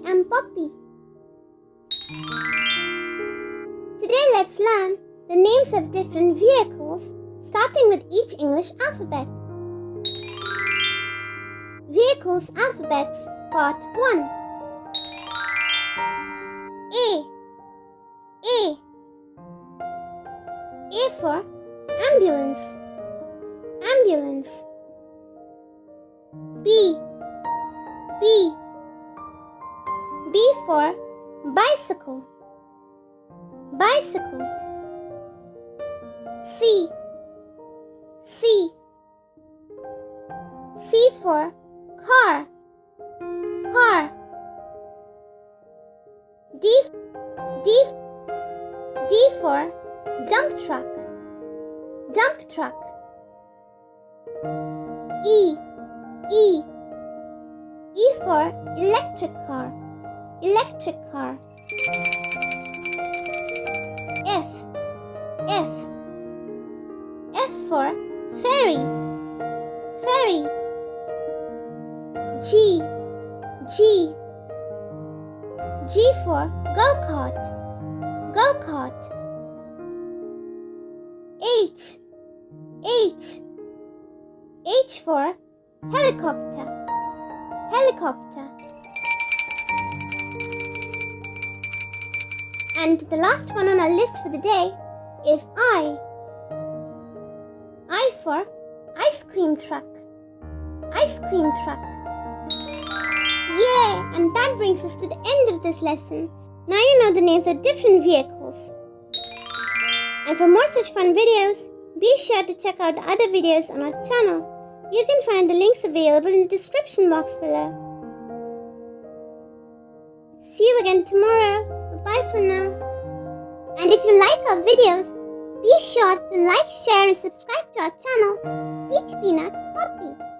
am Poppy. Today let's learn the names of different vehicles, starting with each English alphabet. Vehicles Alphabets Part 1. A. A for ambulance. Ambulance. B for bicycle. Bicycle. C for car. Car. D for dump truck. Dump truck. E for electric car. Electric car. F for ferry. Ferry. G for go-kart. Go-kart. H for helicopter. Helicopter. And the last one on our list for the day is I. I for ice cream truck. Ice cream truck. Yay! And that brings us to the end of this lesson. Now you know the names of different vehicles. And for more such fun videos, be sure to check out the other videos on our channel. You can find the links available in the description box below. See you again tomorrow. Bye for now. And if you like our videos, be sure to like, share and subscribe to our channel, Peach Peanut Poppy.